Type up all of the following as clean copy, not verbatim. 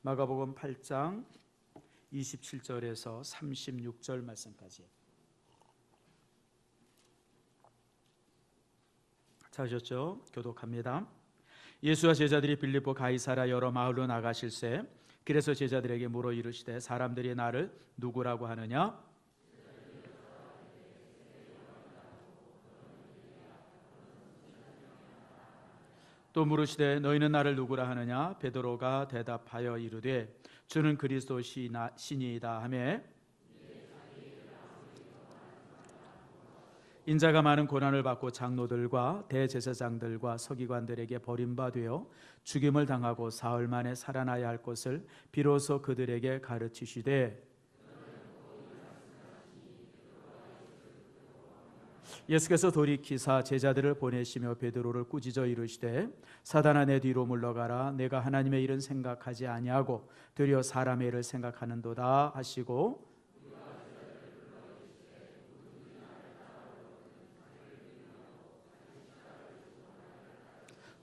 마가복음 8장 27절에서 36절 말씀까지. 찾으셨죠? 교독합니다. 예수와 제자들이 빌립보 가이사랴 여러 마을로 나가실새 그래서 제자들에게 물어 이르시되 사람들이 나를 누구라고 하느냐? 또 물으시되 너희는 나를 누구라 하느냐? 베드로가 대답하여 이르되 주는 그리스도 신이이다 하매 인자가 많은 고난을 받고 장로들과 대제사장들과 서기관들에게 버림받아 죽임을 당하고 사흘 만에 살아나야 할 것을 비로소 그들에게 가르치시되 예수께서 돌이키사 제자들을 보내시며 베드로를 꾸짖어 이르시되 사단아 내 뒤로 물러가라 내가 하나님의 일은 생각하지 아니하고 되려 사람의 일을 생각하는도다 하시고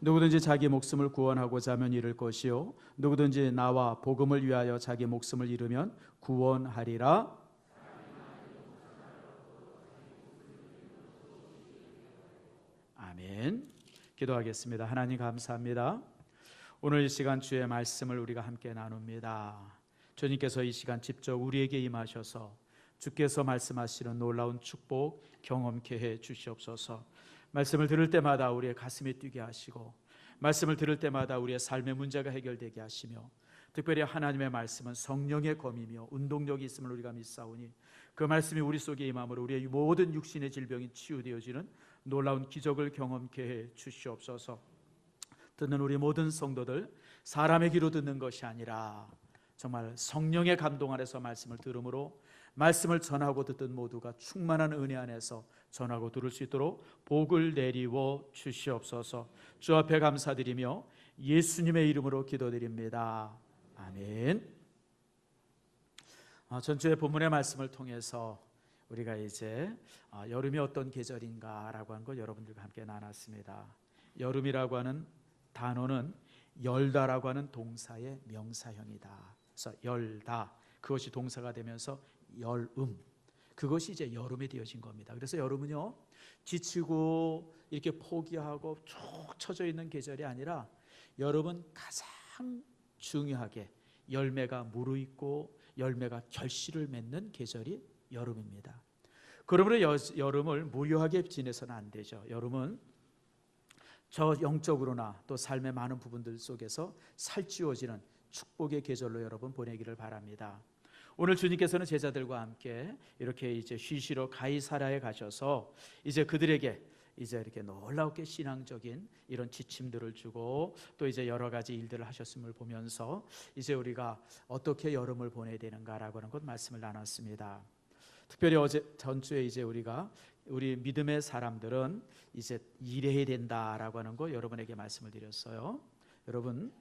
누구든지 자기 목숨을 구원하고자 하면 잃을 것이요 누구든지 나와 복음을 위하여 자기 목숨을 잃으면 구원하리라. 아멘. 기도하겠습니다. 하나님 감사합니다. 오늘 이 시간 주의 말씀을 우리가 함께 나눕니다. 주님께서 이 시간 직접 우리에게 임하셔서 주께서 말씀하시는 놀라운 축복 경험케 해 주시옵소서. 말씀을 들을 때마다 우리의 가슴이 뛰게 하시고 말씀을 들을 때마다 우리의 삶의 문제가 해결되게 하시며 특별히 하나님의 말씀은 성령의 검이며 운동력이 있음을 우리가 믿사오니 그 말씀이 우리 속에 임함으로 우리의 모든 육신의 질병이 치유되어지는 놀라운 기적을 경험케 해 주시옵소서. 듣는 우리 모든 성도들 사람의 귀로 듣는 것이 아니라 정말 성령의 감동 안에서 말씀을 들음으로 말씀을 전하고 듣던 모두가 충만한 은혜 안에서 전하고 들을 수 있도록 복을 내리워 주시옵소서. 주 앞에 감사드리며 예수님의 이름으로 기도드립니다. 아멘. 전주의 본문의 말씀을 통해서 우리가 이제 여름이 어떤 계절인가라고 하는 걸 여러분들과 함께 나눴습니다. 여름이라고 하는 단어는 열다라고 하는 동사의 명사형이다. 그래서 열다 그것이 동사가 되면서 열음 그것이 이제 여름이 되어진 겁니다. 그래서 여름은요 지치고 이렇게 포기하고 쭉 처져 있는 계절이 아니라 여름은 가장 중요하게 열매가 무르익고 열매가 결실을 맺는 계절이 여름입니다. 그러므로 여름을 무료하게 지내서는 안 되죠. 여름은 저 영적으로나 또 삶의 많은 부분들 속에서 살찌워지는 축복의 계절로 여러분 보내기를 바랍니다. 오늘 주님께서는 제자들과 함께 이렇게 이제 쉬시러 가이사랴에 가셔서 이제 그들에게 이제 이렇게 놀랍게 신앙적인 이런 지침들을 주고 또 이제 여러 가지 일들을 하셨음을 보면서 이제 우리가 어떻게 여름을 보내야 되는가라고 하는 것 말씀을 나눴습니다. 특별히 전주에 이제 우리 믿음의 사람들은 이제 일해야 된다라고 하는 거 여러분에게 말씀을 드렸어요. 여러분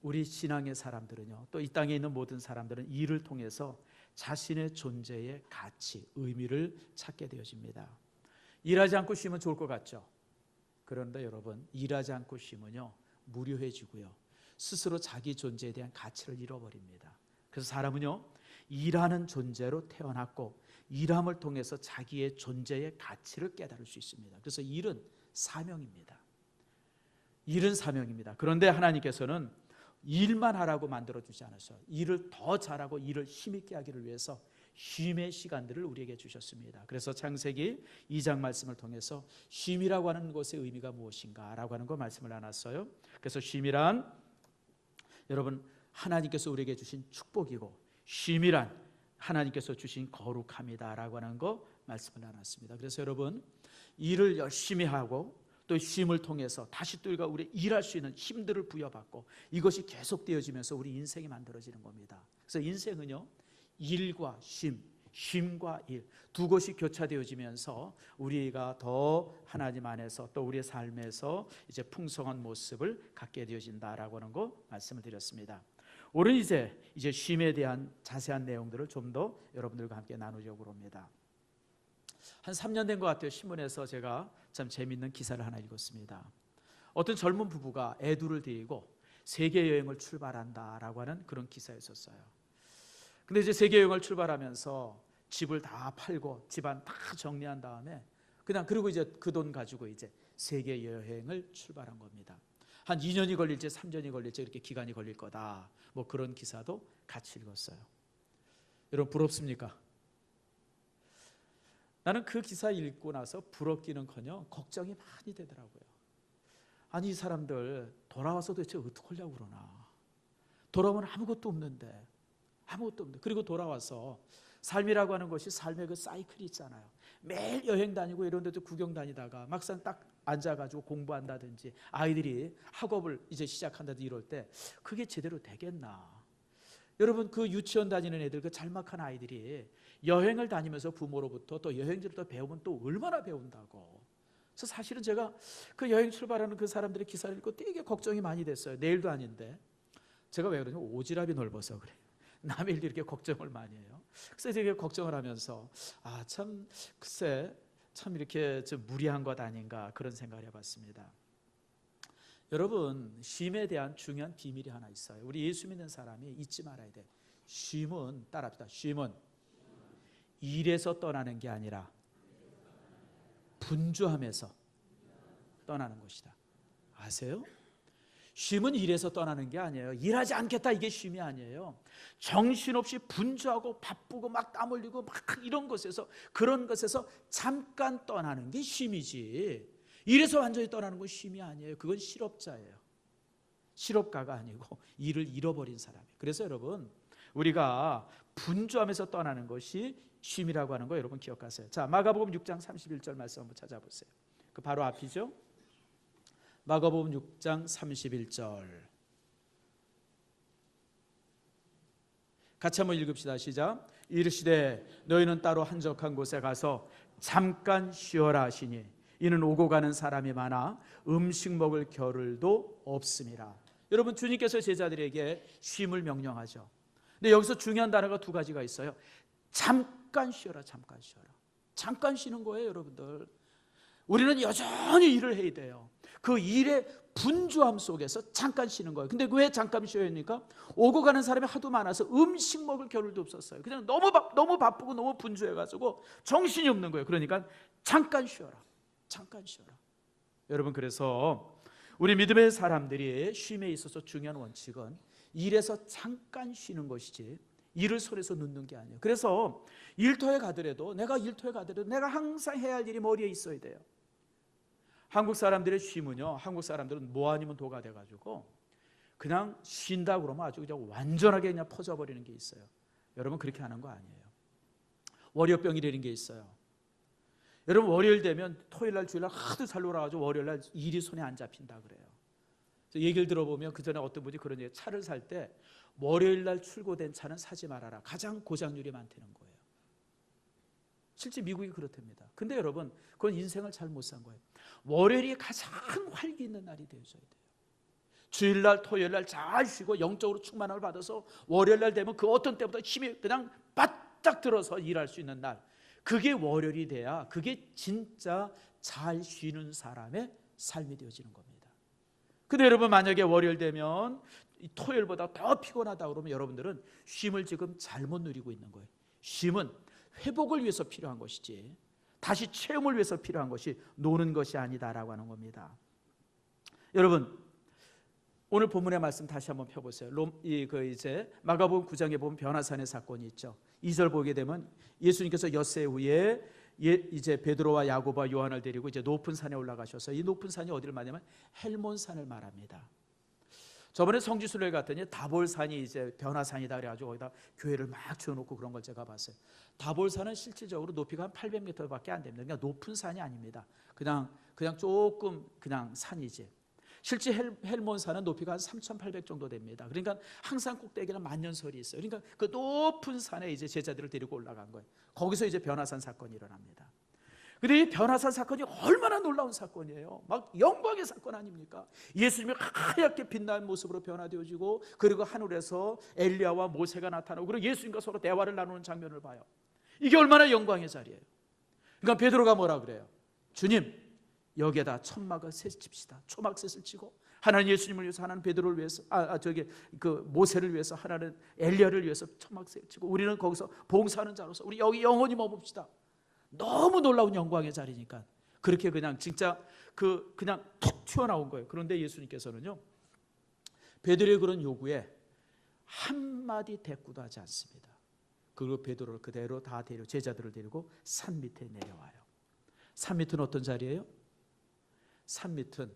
우리 신앙의 사람들은요 또 이 땅에 있는 모든 사람들은 일을 통해서 자신의 존재의 가치, 의미를 찾게 되어집니다. 일하지 않고 쉬면 좋을 것 같죠? 그런데 여러분 일하지 않고 쉬면요 무료해지고요 스스로 자기 존재에 대한 가치를 잃어버립니다. 그래서 사람은요 일하는 존재로 태어났고 일함을 통해서 자기의 존재의 가치를 깨달을 수 있습니다. 그래서 일은 사명입니다. 일은 사명입니다. 그런데 하나님께서는 일만 하라고 만들어주지 않았어요. 일을 더 잘하고 일을 힘있게 하기를 위해서 쉼의 시간들을 우리에게 주셨습니다. 그래서 창세기 2장 말씀을 통해서 쉼이라고 하는 것의 의미가 무엇인가 라고 하는 거 말씀을 나눴어요. 그래서 쉼이란 여러분 하나님께서 우리에게 주신 축복이고 쉼이란 하나님께서 주신 거룩함이다 라고 하는 거 말씀을 나눴습니다. 그래서 여러분 일을 열심히 하고 또 쉼을 통해서 다시 또 우리 일할 수 있는 힘들을 부여받고 이것이 계속되어지면서 우리 인생이 만들어지는 겁니다. 그래서 인생은요 일과 쉼, 쉼과 일 두 것이 교차되어지면서 우리가 더 하나님 안에서 또 우리의 삶에서 이제 풍성한 모습을 갖게 되어진다라고 하는 거 말씀을 드렸습니다. 오늘 이제 쉼에 대한 자세한 내용들을 좀 더 여러분들과 함께 나누려고 합니다. 한 3년 된 것 같아요. 신문에서 제가 참 재미있는 기사를 하나 읽었습니다. 어떤 젊은 부부가 애 둘을 데리고 세계 여행을 출발한다라고 하는 그런 기사였었어요. 근데 이제 세계 여행을 출발하면서 집을 다 팔고 집안 다 정리한 다음에 그냥 그리고 이제 그 돈 가지고 이제 세계 여행을 출발한 겁니다. 한 2년이 걸릴지 3년이 걸릴지 이렇게 기간이 걸릴 거다. 뭐 그런 기사도 같이 읽었어요. 여러분 부럽습니까? 나는 그 기사 읽고 나서 부럽기는커녕 걱정이 많이 되더라고요. 아니 이 사람들 돌아와서 도대체 어떻게 하려고 그러나. 돌아오면 아무것도 없는데 그리고 돌아와서 삶이라고 하는 것이 삶의 그 사이클이 있잖아요. 매일 여행 다니고 이런 데도 구경 다니다가 막상 딱 앉아가지고 공부한다든지 아이들이 학업을 이제 시작한다든지 이럴 때 그게 제대로 되겠나. 여러분 그 유치원 다니는 애들 그 잘막한 아이들이 여행을 다니면서 부모로부터 또 여행지를 배우면 또 얼마나 배운다고. 그래서 사실은 제가 그 여행 출발하는 그 사람들의 기사를 읽고 되게 걱정이 많이 됐어요. 내일도 아닌데 제가 왜 그러냐면 오지랖이 넓어서 그래요. 남의 일도 이렇게 걱정을 많이 해요. 그래서 되게 걱정을 하면서 글쎄 참 이렇게 좀 무리한 것 아닌가 그런 생각을 해봤습니다. 여러분 쉼에 대한 중요한 비밀이 하나 있어요. 우리 예수 믿는 사람이 잊지 말아야 돼. 쉼은 따라합시다. 쉼은 일에서 떠나는 게 아니라 분주함에서 떠나는 것이다. 아세요? 쉼은 일에서 떠나는 게 아니에요. 일하지 않겠다 이게 쉼이 아니에요. 정신없이 분주하고 바쁘고 막 땀 흘리고 막 이런 것에서 그런 것에서 잠깐 떠나는 게 쉼이지. 일에서 완전히 떠나는 건 쉼이 아니에요. 그건 실업자예요. 실업가가 아니고 일을 잃어버린 사람이에요. 그래서 여러분 우리가 분주함에서 떠나는 것이 쉼이라고 하는 거 여러분 기억하세요. 자, 마가복음 6장 31절 말씀 한번 찾아보세요. 그 바로 앞이죠. 마가복음 6장 31절 같이 한번 읽읍시다. 시작. 이르시되 너희는 따로 한적한 곳에 가서 잠깐 쉬어라 하시니 이는 오고 가는 사람이 많아 음식 먹을 겨를도 없음이라. 여러분 주님께서 제자들에게 쉼을 명령하죠. 근데 여기서 중요한 단어가 두 가지가 있어요. 잠깐 쉬어라. 잠깐 쉬어라. 잠깐 쉬는 거예요. 여러분들 우리는 여전히 일을 해야 돼요. 그 일의 분주함 속에서 잠깐 쉬는 거예요. 근데 왜 잠깐 쉬어야 합니까? 오고 가는 사람이 하도 많아서 음식 먹을 겨를도 없었어요. 그냥 너무 바쁘고 너무 분주해가지고 정신이 없는 거예요. 그러니까 잠깐 쉬어라. 잠깐 쉬어라. 여러분 그래서 우리 믿음의 사람들이 쉼에 있어서 중요한 원칙은 일에서 잠깐 쉬는 것이지 일을 손에서 놓는 게 아니에요. 그래서 일터에 가더라도 내가 항상 해야 할 일이 머리에 있어야 돼요. 한국 사람들의 쉼은요, 한국 사람들은 뭐 아니면 도가 돼가지고 그냥 쉰다 그러면 아주 그냥 완전하게 그냥 퍼져버리는 게 있어요. 여러분 그렇게 하는 거 아니에요. 월요병이라는 게 있어요. 여러분 월요일 되면 토요일날 주일날 하도 잘 놀아가지고 월요일날 일이 손에 안 잡힌다 그래요. 얘기를 들어보면 그 전에 어떤 분이 그런 얘기, 차를 살 때 월요일날 출고된 차는 사지 말아라. 가장 고장률이 많다는 거예요. 실제 미국이 그렇답니다. 근데 여러분 그건 인생을 잘 못 산 거예요. 월요일이 가장 활기 있는 날이 되어줘야 돼요. 주일날 토요일날 잘 쉬고 영적으로 충만함을 받아서 월요일날 되면 그 어떤 때보다 힘이 그냥 바짝 들어서 일할 수 있는 날, 그게 월요일이 돼야 그게 진짜 잘 쉬는 사람의 삶이 되어지는 겁니다. 근데 여러분 만약에 월요일 되면 토요일보다 더 피곤하다 그러면 여러분들은 쉼을 지금 잘못 누리고 있는 거예요. 쉼은 회복을 위해서 필요한 것이지 다시 체험을 위해서 필요한 것이 노는 것이 아니다라고 하는 겁니다. 여러분 오늘 본문의 말씀 다시 한번 펴보세요. 이제 마가복음 9장에 보면 변화산의 사건이 있죠. 2절 보게 되면 예수님께서 엿새 후에 이제 베드로와 야고보와 요한을 데리고 이제 높은 산에 올라가셔서 이 높은 산이 어디를 말하냐면 헬몬산을 말합니다. 저번에 성지순례 갔더니 다볼산이 이제 변화산이다 그래가지고 거기다 교회를 막 지어놓고 그런 걸 제가 봤어요. 다볼산은 실질적으로 높이가 한 800m밖에 안 됩니다. 그러니까 높은 산이 아닙니다. 그냥 조금 그냥 산이지. 실제 헬몬산은 높이가 한 3,800 정도 됩니다. 그러니까 항상 꼭대기는 만년설이 있어요. 그러니까 그 높은 산에 이제 제자들을 데리고 올라간 거예요. 거기서 이제 변화산 사건이 일어납니다. 근데 이 변화산 사건이 얼마나 놀라운 사건이에요. 막 영광의 사건 아닙니까? 예수님이 하얗게 빛나는 모습으로 변화되어지고 그리고 하늘에서 엘리야와 모세가 나타나고 그리고 예수님과 서로 대화를 나누는 장면을 봐요. 이게 얼마나 영광의 자리예요. 그러니까 베드로가 뭐라 그래요? 주님 여기에다 천막을 셋 칩시다. 초막셋을 치고 하나는 예수님을 위해서, 하나는 베드로를 위해서, 모세를 위해서, 하나는 엘리야를 위해서 초막 세우치고, 우리는 거기서 봉사하는 자로서 우리 여기 영원히 머뭅시다. 너무 놀라운 영광의 자리니까 그렇게 그냥 진짜 그냥 툭 튀어나온 거예요. 그런데 예수님께서는요, 베드로의 그런 요구에 한마디 대꾸도 하지 않습니다. 그리고 베드로를 그대로 다 제자들을 데리고 산 밑에 내려와요. 산 밑은 어떤 자리예요? 산 밑은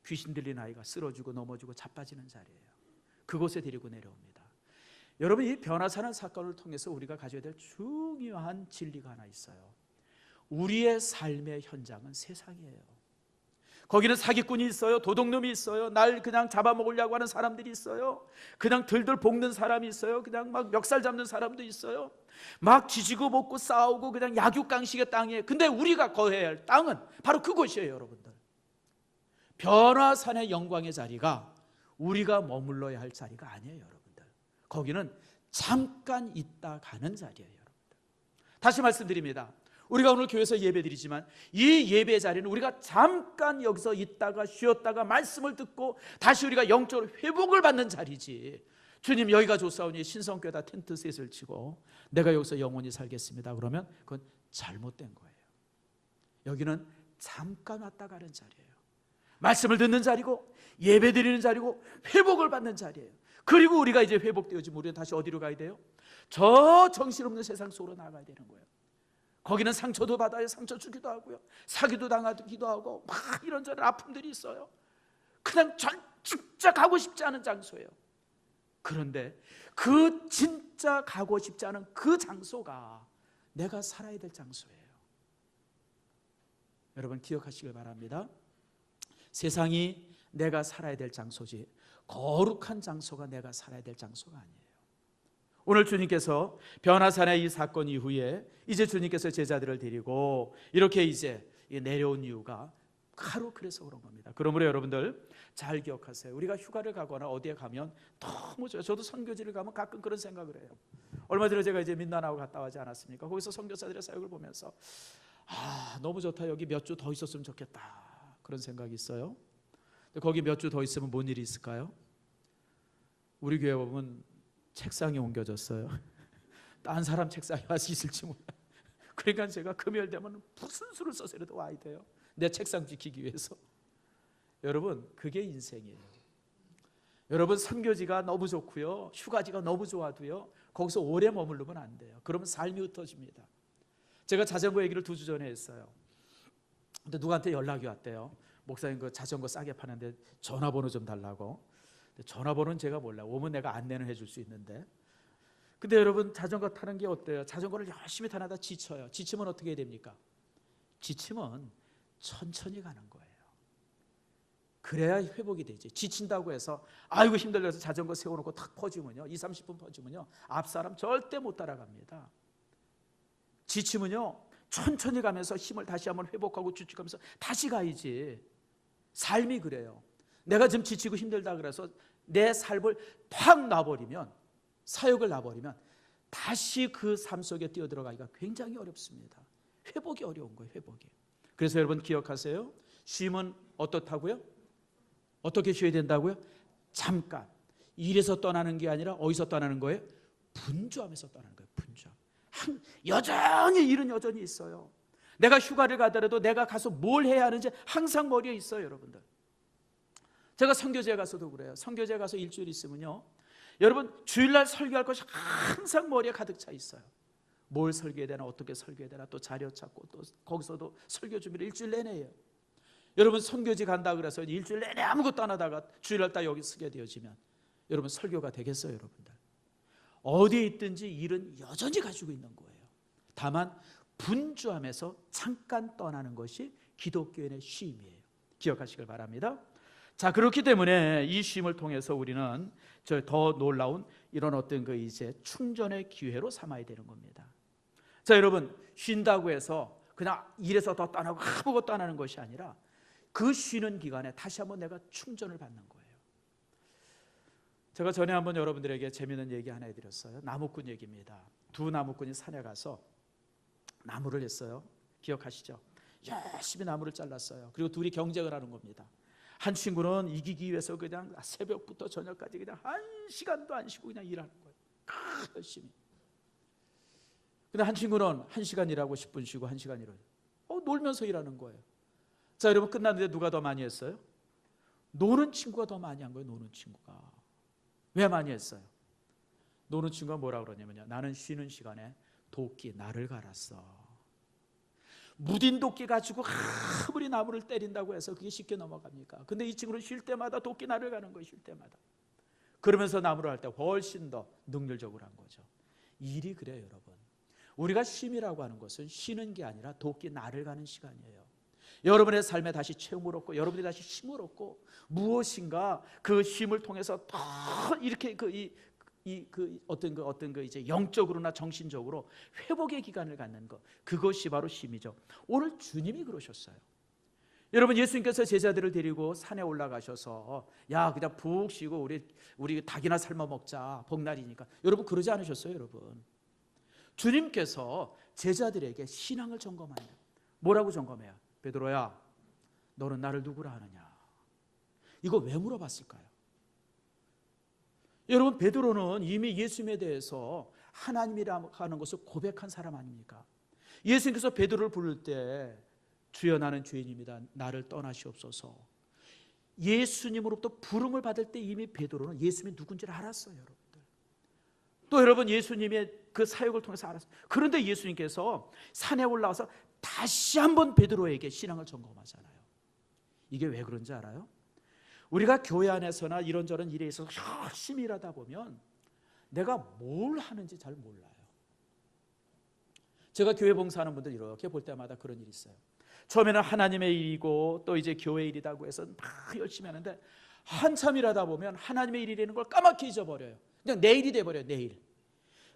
귀신 들린 아이가 쓰러지고 넘어지고 자빠지는 자리예요. 그곳에 데리고 내려옵니다. 여러분, 이 변화사는 사건을 통해서 우리가 가져야 될 중요한 진리가 하나 있어요. 우리의 삶의 현장은 세상이에요. 거기는 사기꾼이 있어요. 도둑놈이 있어요. 날 그냥 잡아먹으려고 하는 사람들이 있어요. 그냥 들들 볶는 사람이 있어요. 그냥 막 멱살 잡는 사람도 있어요. 막 지지고 볶고 싸우고 그냥 약육강식의 땅이에요. 근데 우리가 거해야 할 땅은 바로 그곳이에요, 여러분들. 변화산의 영광의 자리가 우리가 머물러야 할 자리가 아니에요, 여러분들. 거기는 잠깐 있다 가는 자리예요, 여러분들. 다시 말씀드립니다. 우리가 오늘 교회에서 예배드리지만 이 예배 자리는 우리가 잠깐 여기서 있다가 쉬었다가 말씀을 듣고 다시 우리가 영적으로 회복을 받는 자리지, 주님 여기가 좋사오니 신성교회다 텐트 셋을 치고 내가 여기서 영원히 살겠습니다 그러면 그건 잘못된 거예요. 여기는 잠깐 왔다 가는 자리예요. 말씀을 듣는 자리고 예배드리는 자리고 회복을 받는 자리예요. 그리고 우리가 이제 회복되어지면 우리는 다시 어디로 가야 돼요? 저 정신없는 세상 속으로 나가야 되는 거예요. 거기는 상처도 받아요. 상처 주기도 하고요, 사기도 당하기도 하고 막 이런저런 아픔들이 있어요. 그냥 진짜 가고 싶지 않은 장소예요. 그런데 그 진짜 가고 싶지 않은 그 장소가 내가 살아야 될 장소예요. 여러분 기억하시길 바랍니다. 세상이 내가 살아야 될 장소지 거룩한 장소가 내가 살아야 될 장소가 아니에요. 오늘 주님께서 변화산의 이 사건 이후에 이제 주님께서 제자들을 데리고 이렇게 이제 내려온 이유가 바로 그래서 그런 겁니다. 그러므로 여러분들 잘 기억하세요. 우리가 휴가를 가거나 어디에 가면 너무 좋아요. 저도 선교지를 가면 가끔 그런 생각을 해요. 얼마 전에 제가 이제 민다나오 갔다 오지 않았습니까? 거기서 선교사들의 사역을 보면서 너무 좋다. 여기 몇 주 더 있었으면 좋겠다. 그런 생각이 있어요. 근데 거기 몇 주 더 있으면 뭔 일이 있을까요? 우리 교회 보면 책상이 옮겨졌어요. 딴 사람 책상에 와서 있을지 몰라요. 그러니까 제가 금요일 되면 무슨 수를 써서라도 와야 돼요. 내 책상 지키기 위해서. 여러분 그게 인생이에요. 여러분 선교지가 너무 좋고요, 휴가지가 너무 좋아도요, 거기서 오래 머무르면 안 돼요. 그러면 삶이 흩어집니다. 제가 자전거 얘기를 2주 전에 했어요. 근데 누구한테 연락이 왔대요. 목사님 그 자전거 싸게 파는데 전화번호 좀 달라고. 전화번호는 제가 몰라요. 오면 내가 안내는 해줄 수 있는데. 근데 여러분 자전거 타는 게 어때요? 자전거를 열심히 타다가 지쳐요. 지치면 어떻게 해야 됩니까? 지치면 천천히 가는 거예요. 그래야 회복이 되지. 지친다고 해서 아이고 힘들어서 자전거 세워놓고 탁 퍼지면요, 20-30분 퍼지면요, 앞사람 절대 못 따라갑니다. 지치면요 천천히 가면서 힘을 다시 한번 회복하고 주축하면서 다시 가야지. 삶이 그래요. 내가 지금 지치고 힘들다 그래서 내 삶을 팍 놔버리면, 사역을 놔버리면 다시 그 삶 속에 뛰어들어가기가 굉장히 어렵습니다. 회복이 어려운 거예요, 회복이. 그래서 여러분 기억하세요. 쉼은 어떻다고요? 어떻게 쉬어야 된다고요? 잠깐. 일에서 떠나는 게 아니라 어디서 떠나는 거예요? 분주함에서 떠나는 거예요. 분주함. 여전히 일은 여전히 있어요. 내가 휴가를 가더라도 내가 가서 뭘 해야 하는지 항상 머리에 있어요, 여러분들. 제가 선교지에 가서도 그래요. 선교지에 가서 일주일 있으면요, 여러분 주일날 설교할 것이 항상 머리에 가득 차 있어요. 뭘 설교해야 되나, 어떻게 설교해야 되나, 또 자료 찾고 또 거기서도 설교 준비를 일주일 내내 해요. 여러분 선교지 간다 그래서 일주일 내내 아무것도 안 하다가 주일날 딱 여기 서게 되어지면 여러분 설교가 되겠어요, 여러분들? 어디에 있든지 일은 여전히 가지고 있는 거예요. 다만 분주함에서 잠깐 떠나는 것이 기독교인의 쉼이에요. 기억하시길 바랍니다. 자, 그렇기 때문에 이 쉼을 통해서 우리는 더 놀라운 이런 어떤 그 이제 충전의 기회로 삼아야 되는 겁니다. 자, 여러분 쉰다고 해서 그냥 일에서 더 떠나고 아무것도 안 하는 것이 아니라 그 쉬는 기간에 다시 한번 내가 충전을 받는 거예요. 제가 전에 한번 여러분들에게 재미있는 얘기 하나 해드렸어요. 나무꾼 얘기입니다. 2 나무꾼이 산에 가서 나무를 했어요. 기억하시죠? 열심히 나무를 잘랐어요. 그리고 둘이 경쟁을 하는 겁니다. 한 친구는 이기기 위해서 그냥 새벽부터 저녁까지 그냥 1시간도 안 쉬고 그냥 일하는 거예요. 열심히. 근데 한 친구는 1시간 일하고 10분 쉬고 1시간 일하고 놀면서 일하는 거예요. 자, 여러분, 끝났는데 누가 더 많이 했어요? 노는 친구가 더 많이 한 거예요. 노는 친구가. 왜 많이 했어요? 노는 친구가 뭐라 그러냐면요, 나는 쉬는 시간에 도끼 날을 갈았어. 무딘 도끼 가지고 아무리 나무를 때린다고 해서 그게 쉽게 넘어갑니까? 근데 이 친구는 쉴 때마다 도끼 날을 가는 거예요. 쉴 때마다. 그러면서 나무를 할 때 훨씬 더 능률적으로 한 거죠. 일이 그래요, 여러분. 우리가 쉼이라고 하는 것은 쉬는 게 아니라 도끼 날을 가는 시간이에요. 여러분의 삶에 다시 체험을 얻고 여러분이 다시 힘을 얻고 무엇인가 그 쉼을 통해서 더 이렇게 어떤 이제 영적으로나 정신적으로 회복의 기간을 갖는 것, 그것이 바로 쉼이죠. 오늘 주님이 그러셨어요. 여러분, 예수님께서 제자들을 데리고 산에 올라가셔서 야, 그냥 푹 쉬고 우리 닭이나 삶아 먹자, 복날이니까. 여러분, 그러지 않으셨어요, 여러분? 주님께서 제자들에게 신앙을 점검하는, 뭐라고 점검해요? 베드로야, 너는 나를 누구라 하느냐? 이거 왜 물어봤을까요? 여러분, 베드로는 이미 예수님에 대해서 하나님이라고 하는 것을 고백한 사람 아닙니까? 예수님께서 베드로를 부를 때 주여 나는 죄인입니다, 나를 떠나시옵소서. 예수님으로부터 부름을 받을 때 이미 베드로는 예수님이 누군지를 알았어요, 여러분들. 또 여러분, 예수님의 그 사역을 통해서 알았어요. 그런데 예수님께서 산에 올라와서 다시 한번 베드로에게 신앙을 점검하잖아요. 이게 왜 그런지 알아요? 우리가 교회 안에서나 이런저런 일에 있어서 열심히 일하다 보면 내가 뭘 하는지 잘 몰라요. 제가 교회 봉사하는 분들 이렇게 볼 때마다 그런 일이 있어요. 처음에는 하나님의 일이고 또 이제 교회 일이라고 해서 막 열심히 하는데 한참 일하다 보면 하나님의 일이라는 걸 까맣게 잊어버려요. 그냥 내일이 돼버려요. 내일.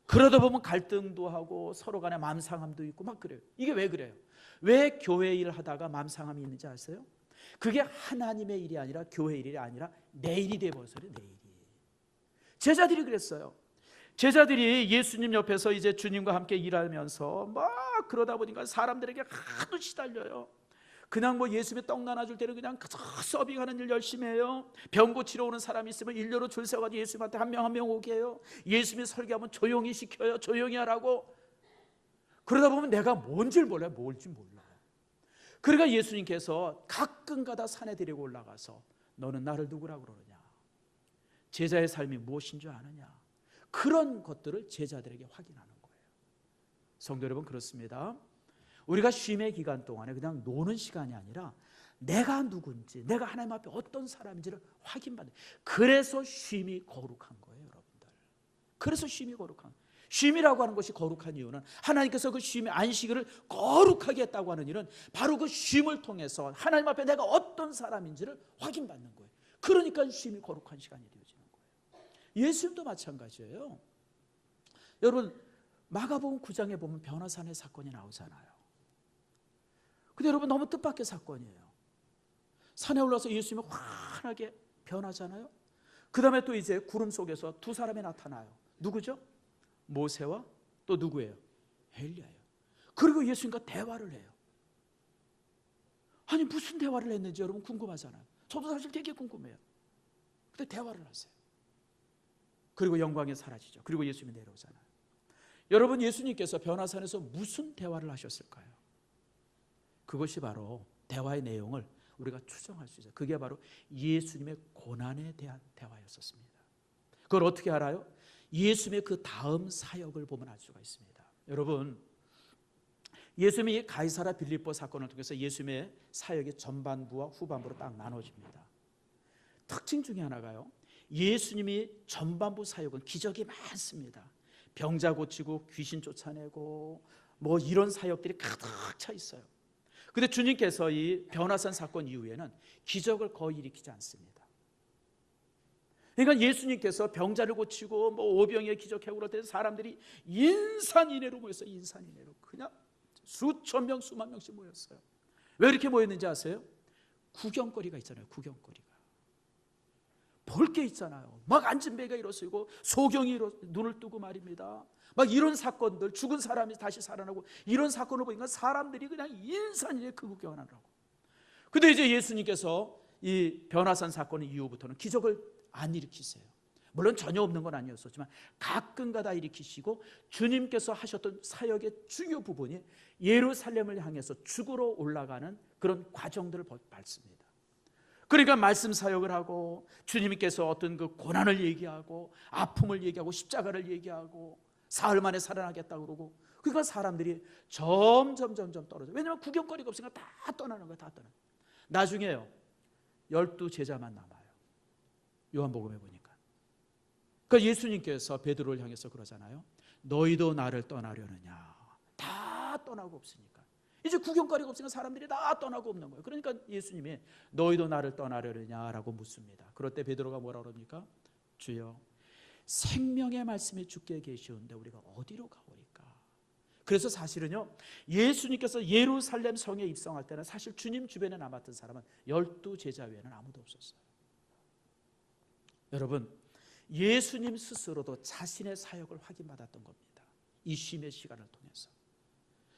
그러다 보면 갈등도 하고 서로 간에 마음상함도 있고 막 그래요. 이게 왜 그래요? 왜 교회 일 하다가 마음상함이 있는지 아세요? 그게 하나님의 일이 아니라 교회 일이 아니라 내 일이 돼버렸어요. 내 일이. 제자들이 그랬어요. 제자들이 예수님 옆에서 이제 주님과 함께 일하면서 막 그러다 보니까 사람들에게 하도 시달려요. 그냥 뭐 예수님의 떡 나눠줄 때는 그냥 서빙하는 일 열심히 해요. 병 고치러 오는 사람이 있으면 일렬로 줄 서가지고 예수님한테 한 명 한 명 오게 해요. 예수님이 설교하면 조용히 시켜요. 조용히 하라고. 그러다 보면 내가 뭔지를 몰라요. 뭘지 몰라요. 그러니까 예수님께서 가끔가다 산에 데리고 올라가서 너는 나를 누구라고 그러느냐, 제자의 삶이 무엇인 줄 아느냐, 그런 것들을 제자들에게 확인하는 거예요. 성도 여러분, 그렇습니다. 우리가 쉼의 기간 동안에 그냥 노는 시간이 아니라 내가 누군지, 내가 하나님 앞에 어떤 사람인지를 확인받는, 그래서 쉼이 거룩한 거예요, 여러분들. 그래서 쉼이 거룩한 거예요. 쉼이라고 하는 것이 거룩한 이유는 하나님께서 그 쉼의 안식일을 거룩하게 했다고 하는 일은 바로 그 쉼을 통해서 하나님 앞에 내가 어떤 사람인지를 확인받는 거예요. 그러니까 쉼이 거룩한 시간이 되어지는 거예요. 예수님도 마찬가지예요. 여러분, 마가복음 9장에 보면 변화산의 사건이 나오잖아요. 근데 여러분, 너무 뜻밖의 사건이에요. 산에 올라서 예수님이 환하게 변하잖아요. 그 다음에 또 이제 구름 속에서 두 사람이 나타나요. 누구죠? 모세와 또 누구예요? 엘리야예요. 그리고 예수님과 대화를 해요. 아니, 무슨 대화를 했는지 여러분 궁금하잖아요. 저도 사실 되게 궁금해요. 근데 대화를 하세요. 그리고 영광이 사라지죠. 그리고 예수님이 내려오잖아요. 여러분, 예수님께서 변화산에서 무슨 대화를 하셨을까요? 그것이 바로 대화의 내용을 우리가 추정할 수 있어요. 그게 바로 예수님의 고난에 대한 대화였었습니다. 그걸 어떻게 알아요? 예수님의 그 다음 사역을 보면 알 수가 있습니다. 여러분, 예수님이 가이사라 빌립보 사건을 통해서 예수님의 사역의 전반부와 후반부로 딱 나눠집니다. 특징 중에 하나가요, 예수님이 전반부 사역은 기적이 많습니다. 병자 고치고 귀신 쫓아내고 뭐 이런 사역들이 가득 차 있어요. 근데 주님께서 이 변화산 사건 이후에는 기적을 거의 일으키지 않습니다. 그러니까 예수님께서 병자를 고치고 뭐 오병이의 기적하고 그럴 때 사람들이 인산인해로 모였어요. 인산인해로. 그냥 수천 명, 수만 명씩 모였어요. 왜 이렇게 모였는지 아세요? 구경거리가 있잖아요. 구경거리가. 볼 게 있잖아요. 막 앉은 배가 일어서고 소경이 눈을 뜨고 말입니다. 막 이런 사건들, 죽은 사람이 다시 살아나고 이런 사건을 보니까 사람들이 그냥 인산인해 그 구경을 하라고. 근데 이제 예수님께서 이 변화산 사건 이후부터는 기적을 안 일으키세요. 물론 전혀 없는 건 아니었었지만 가끔가다 일으키시고 주님께서 하셨던 사역의 중요 부분이 예루살렘을 향해서 죽으러 올라가는 그런 과정들을 밟습니다. 그러니까 말씀 사역을 하고 주님께서 어떤 그 고난을 얘기하고 아픔을 얘기하고 십자가를 얘기하고 사흘 만에 살아나겠다고 그러고, 그러니까 사람들이 점점 떨어져. 왜냐하면 구경거리가 없으니까 다 떠나는 거예요. 다 떠나. 나중에요 12제자만 남아요. 요한복음에 보니까. 그러니까 예수님께서 베드로를 향해서 그러잖아요. 너희도 나를 떠나려느냐. 다 떠나고 없으니까. 이제 구경거리가 없으니까 사람들이 다 떠나고 없는 거예요. 그러니까 예수님이 너희도 나를 떠나려느냐라고 묻습니다. 그럴 때 베드로가 뭐라 그럽니까? 주여, 생명의 말씀이 주께 계시온데 우리가 어디로 가오리까? 그래서 사실은요, 예수님께서 예루살렘 성에 입성할 때는 사실 주님 주변에 남았던 사람은 12제자 외에는 아무도 없었어요. 여러분, 예수님 스스로도 자신의 사역을 확인받았던 겁니다. 이 쉼의 시간을 통해서,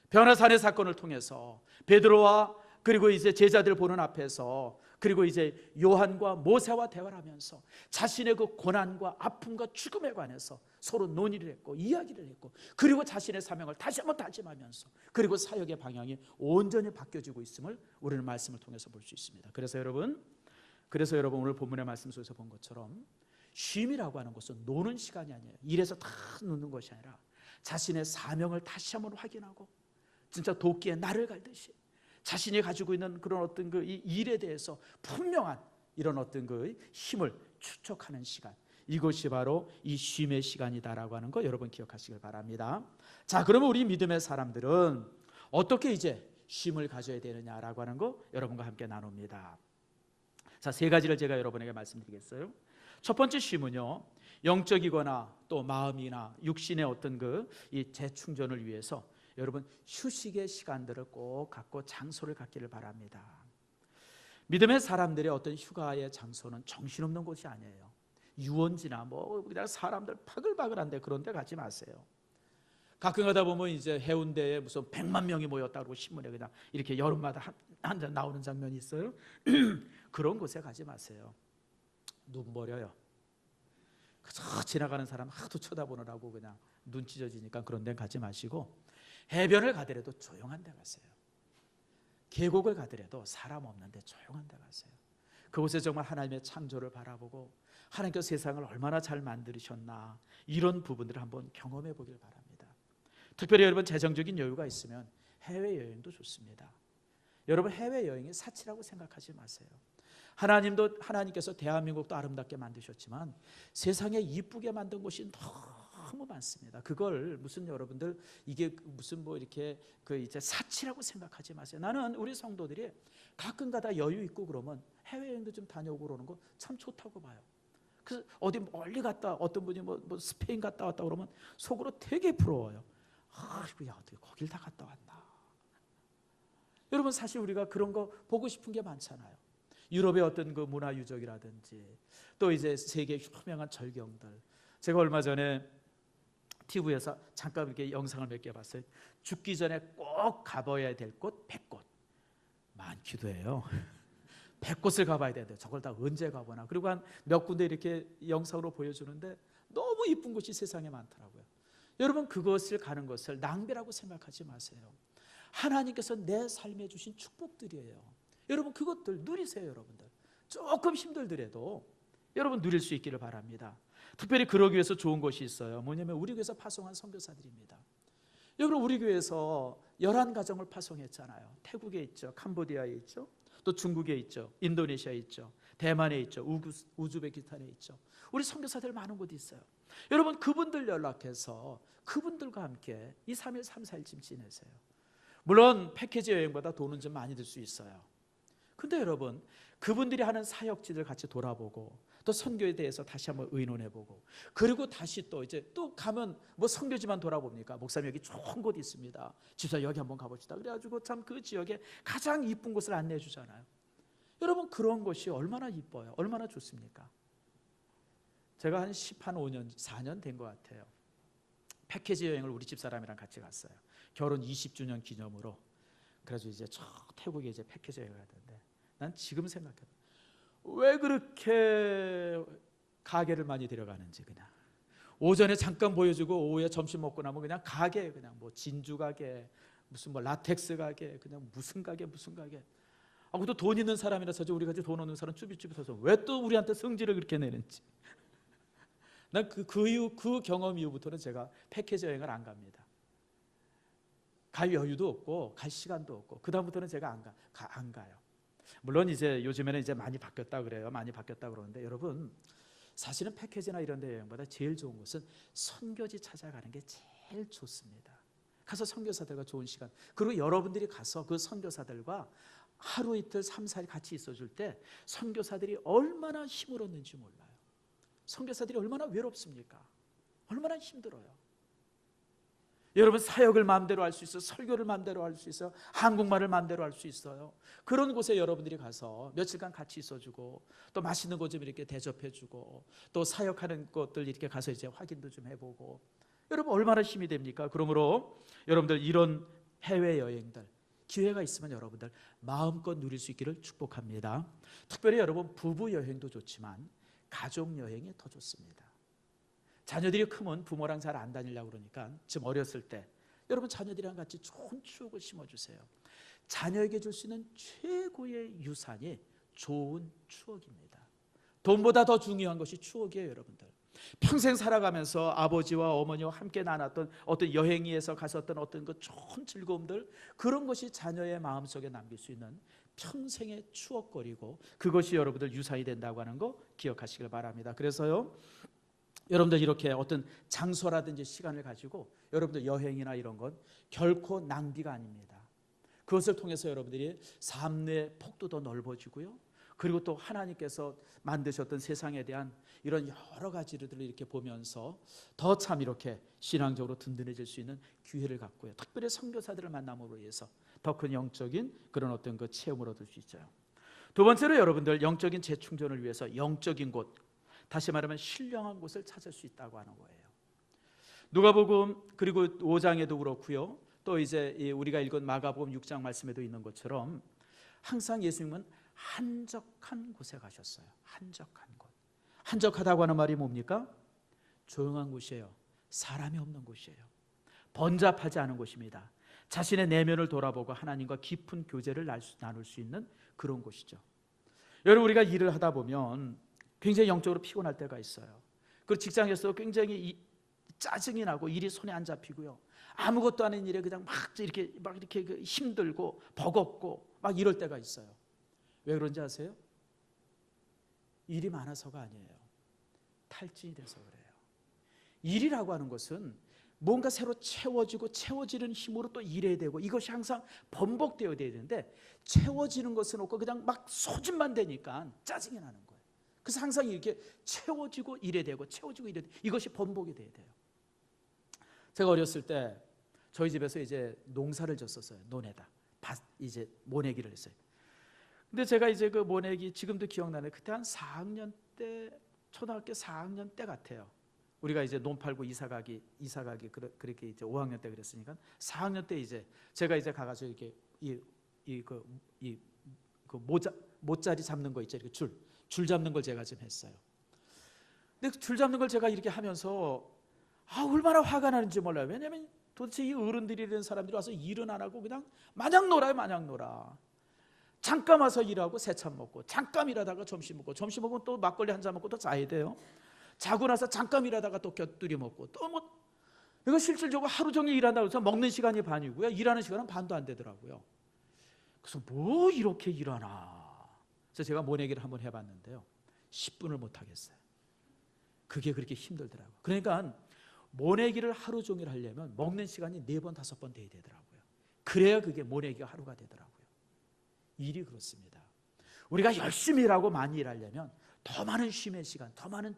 변화산의 사건을 통해서, 베드로와 그리고 이제 제자들 보는 앞에서, 그리고 이제 요한과 모세와 대화를 하면서 자신의 그 고난과 아픔과 죽음에 관해서 서로 논의를 했고 이야기를 했고, 그리고 자신의 사명을 다시 한번 다짐하면서, 그리고 사역의 방향이 온전히 바뀌어지고 있음을 우리는 말씀을 통해서 볼 수 있습니다. 그래서 여러분 오늘 본문의 말씀 속에서 본 것처럼 쉼이라고 하는 것은 노는 시간이 아니에요. 일에서 다 놓는 것이 아니라 자신의 사명을 다시 한번 확인하고 진짜 도끼에 날을 갈듯이 자신이 가지고 있는 그런 어떤 그 이 일에 대해서 분명한 이런 어떤 그 힘을 추적하는 시간, 이것이 바로 이 쉼의 시간이다라고 하는 거 여러분 기억하시길 바랍니다. 자, 그러면 우리 믿음의 사람들은 어떻게 이제 쉼을 가져야 되느냐라고 하는 거 여러분과 함께 나눕니다. 자, 세 가지를 제가 여러분에게 말씀드리겠어요. 첫 번째 쉼은요, 영적이거나 또 마음이나 육신의 어떤 그 이 재충전을 위해서 여러분 휴식의 시간들을 꼭 갖고 장소를 갖기를 바랍니다. 믿음의 사람들의 어떤 휴가의 장소는 정신없는 곳이 아니에요. 유원지나 뭐 그냥 사람들 바글바글한데 그런 데 가지 마세요. 가끔 가다 보면 이제 해운대에 무슨 100만 명이 모였다고 신문에 그냥 이렇게 여름마다 한 잔 나오는 장면이 있어요. 그런 곳에 가지 마세요. 눈 버려요. 그저 지나가는 사람 하도 쳐다보느라고 그냥 눈 찢어지니까 그런 데 가지 마시고, 해변을 가더라도 조용한 데 가세요. 계곡을 가더라도 사람 없는 데 조용한 데 가세요. 그곳에 정말 하나님의 창조를 바라보고 하나님께서 세상을 얼마나 잘 만드셨나, 이런 부분들을 한번 경험해 보길 바랍니다. 특별히 여러분 재정적인 여유가 있으면 해외여행도 좋습니다. 여러분 해외여행이 사치라고 생각하지 마세요. 하나님께서 대한민국도 아름답게 만드셨지만 세상에 이쁘게 만든 곳이 너무 많습니다. 그걸 무슨 여러분들 이게 무슨 뭐 이렇게 그 이제 사치라고 생각하지 마세요. 나는 우리 성도들이 가끔가다 여유 있고 그러면 해외여행도 좀 다녀오고 그러는 거 참 좋다고 봐요. 그래서 어디 멀리 갔다, 어떤 분이 뭐 스페인 갔다 왔다 그러면 속으로 되게 부러워요. 아이고야, 어떻게 거길 다 갔다 왔나. 여러분 사실 우리가 그런 거 보고 싶은 게 많잖아요. 유럽의 어떤 그 문화 유적이라든지 또 이제 세계 유명한 절경들. 제가 얼마 전에 TV에서 잠깐 이렇게 영상을 몇 개 봤어요. 죽기 전에 꼭 가봐야 될 곳 100곳 많기도 해요. 100곳을 가봐야 되는데 저걸 다 언제 가보나. 그리고 한 몇 군데 이렇게 영상으로 보여주는데 너무 이쁜 곳이 세상에 많더라고요. 여러분 그것을 가는 것을 낭비라고 생각하지 마세요. 하나님께서 내 삶에 주신 축복들이에요. 여러분 그것들 누리세요. 여러분들 조금 힘들더라도 여러분 누릴 수 있기를 바랍니다. 특별히 그러기 위해서 좋은 것이 있어요. 뭐냐면 우리 교회에서 파송한 선교사들입니다. 여러분 우리 교회에서 11가정을 파송했잖아요. 태국에 있죠, 캄보디아에 있죠, 또 중국에 있죠, 인도네시아에 있죠, 대만에 있죠, 우즈베키스탄에 있죠. 우리 선교사들 많은 곳이 있어요. 여러분 그분들 연락해서 그분들과 함께 2, 3일, 3, 4일쯤 지내세요. 물론 패키지 여행보다 돈은 좀 많이 들 수 있어요. 근데 여러분 그분들이 하는 사역지들 같이 돌아보고 또 선교에 대해서 다시 한번 의논해보고, 그리고 다시 또 이제 또 가면 뭐 선교지만 돌아봅니까? 목사님 여기 좋은 곳 있습니다. 집사 여기 한번 가봅시다. 그래가지고 참 그 지역에 가장 이쁜 곳을 안내해 주잖아요. 여러분 그런 것이 얼마나 이뻐요. 얼마나 좋습니까? 제가 한 5년 4년 된 것 같아요. 패키지 여행을 우리 집사람이랑 같이 갔어요. 결혼 20주년 기념으로. 그래서 이제 저 태국에 이제 패키지 여행을 하던데 난 지금 생각해도 왜 그렇게 가게를 많이 데려가는지. 그냥 오전에 잠깐 보여주고 오후에 점심 먹고 나면 그냥 가게, 그냥 뭐 진주 가게, 무슨 뭐 라텍스 가게, 그냥 무슨 가게 무슨 가게. 아, 그것도 돈 있는 사람이라서 저 우리 같이 돈 없는 사람 쭈비쭈비 서서 왜 또 우리한테 성질을 그렇게 내는지. 난 그 이후, 그 경험 이후부터는 제가 패키지 여행을 안 갑니다. 갈 여유도 없고 갈 시간도 없고 그 다음부터는 제가 안 가요. 물론 이제 요즘에는 이제 많이 바뀌었다 그래요. 많이 바뀌었다 그러는데 여러분, 사실은 패키지나 이런 데 여행보다 제일 좋은 것은 선교지 찾아가는 게 제일 좋습니다. 가서 선교사들과 좋은 시간, 그리고 여러분들이 가서 그 선교사들과 하루 이틀 3, 4일 같이 있어줄 때 선교사들이 얼마나 힘을 얻는지 몰라요. 선교사들이 얼마나 외롭습니까? 얼마나 힘들어요. 여러분, 사역을 마음대로 할 수 있어요. 설교를 마음대로 할 수 있어요. 한국말을 마음대로 할 수 있어요. 그런 곳에 여러분들이 가서 며칠간 같이 있어주고 또 맛있는 것 좀 이렇게 대접해주고 또 사역하는 것들 이렇게 가서 이제 확인도 좀 해보고, 여러분 얼마나 힘이 됩니까? 그러므로 여러분들 이런 해외여행들 기회가 있으면 여러분들 마음껏 누릴 수 있기를 축복합니다. 특별히 여러분 부부여행도 좋지만 가족여행이 더 좋습니다. 자녀들이 크면 부모랑 잘 안 다니려고 그러니까 지금 어렸을 때 여러분 자녀들이랑 같이 좋은 추억을 심어주세요. 자녀에게 줄 수 있는 최고의 유산이 좋은 추억입니다. 돈보다 더 중요한 것이 추억이에요. 여러분들 평생 살아가면서 아버지와 어머니와 함께 나눴던 어떤 여행에서 갔었던 어떤 그 좋은 즐거움들, 그런 것이 자녀의 마음속에 남길 수 있는 평생의 추억거리고 그것이 여러분들 유산이 된다고 하는 거 기억하시길 바랍니다. 그래서요, 여러분들 이렇게 어떤 장소라든지 시간을 가지고 여러분들 여행이나 이런 건 결코 낭비가 아닙니다. 그것을 통해서 여러분들이 삶의 폭도 더 넓어지고요, 그리고 또 하나님께서 만드셨던 세상에 대한 이런 여러 가지들을 이렇게 보면서 더 참 이렇게 신앙적으로 든든해질 수 있는 기회를 갖고요, 특별히 선교사들을 만남으로 인해서 더 큰 영적인 그런 어떤 그 체험을 얻을 수 있어요. 두 번째로 여러분들 영적인 재충전을 위해서 영적인 곳, 다시 말하면 신령한 곳을 찾을 수 있다고 하는 거예요. 누가복음 그리고 5장에도 그렇고요, 또 이제 우리가 읽은 마가복음 6장 말씀에도 있는 것처럼 항상 예수님은 한적한 곳에 가셨어요. 한적한 곳. 한적하다고 하는 말이 뭡니까? 조용한 곳이에요. 사람이 없는 곳이에요. 번잡하지 않은 곳입니다. 자신의 내면을 돌아보고 하나님과 깊은 교제를 나눌 수 있는 그런 곳이죠. 여러분, 우리가 일을 하다 보면 굉장히 영적으로 피곤할 때가 있어요. 그리고 직장에서 굉장히 짜증이 나고 일이 손에 안 잡히고요, 아무것도 아닌 일에 그냥 막 이렇게 힘들고 버겁고 막 이럴 때가 있어요. 왜 그런지 아세요? 일이 많아서가 아니에요. 탈진이 돼서 그래요. 일이라고 하는 것은 뭔가 새로 채워지고 채워지는 힘으로 또 일해야 되고 이것이 항상 번복되어야 되는데 채워지는 것은 없고 그냥 막 소진만 되니까 짜증이 나는 거예요. 그래서 항상 이렇게 채워지고 일해야 되고 채워지고 일해야 되고 이것이 번복이 돼야 돼요. 제가 어렸을 때 저희 집에서 이제 농사를 졌었어요. 논에다 이제 모내기를 했어요. 근데 제가 이제 그 모내기 지금도 기억나네. 그때 한 4학년 때, 초등학교 4학년 때 같아요. 우리가 이제 논 팔고 이사가기 그렇게 이제 5학년 때 그랬으니까 4학년 때 이제 제가 이제 가가지고 이렇게 그 모짜리 잡는 거 있죠. 이렇게 줄 잡는 걸 제가 좀 했어요. 근데 줄 잡는 걸 제가 이렇게 하면서 얼마나 화가 나는지 몰라요. 왜냐하면 도대체 이 어른들이라는 사람들이 와서 일은 안 하고 그냥 마냥 놀아요. 마냥 놀아. 잠깐 와서 일하고 새참 먹고, 잠깐 일하다가 점심 먹고, 점심 먹으면 또 막걸리 한 잔 먹고 또 자야 돼요. 자고 나서 잠깐 일하다가 또 곁들이 먹고, 또 이거 실질적으로 하루 종일 일한다고 해서 먹는 시간이 반이고요, 일하는 시간은 반도 안 되더라고요. 그래서 뭐 이렇게 일하나. 그래서 제가 모내기를 한번 해봤는데요, 10분을 못 하겠어요. 그게 그렇게 힘들더라고요. 그러니까 모내기를 하루 종일 하려면 먹는 시간이 4번 5번 돼야 되더라고요. 그래야 그게 모내기가 하루가 되더라고요. 일이 그렇습니다. 우리가 열심히 일하고 많이 일하려면 더 많은 쉼의 시간, 더 많은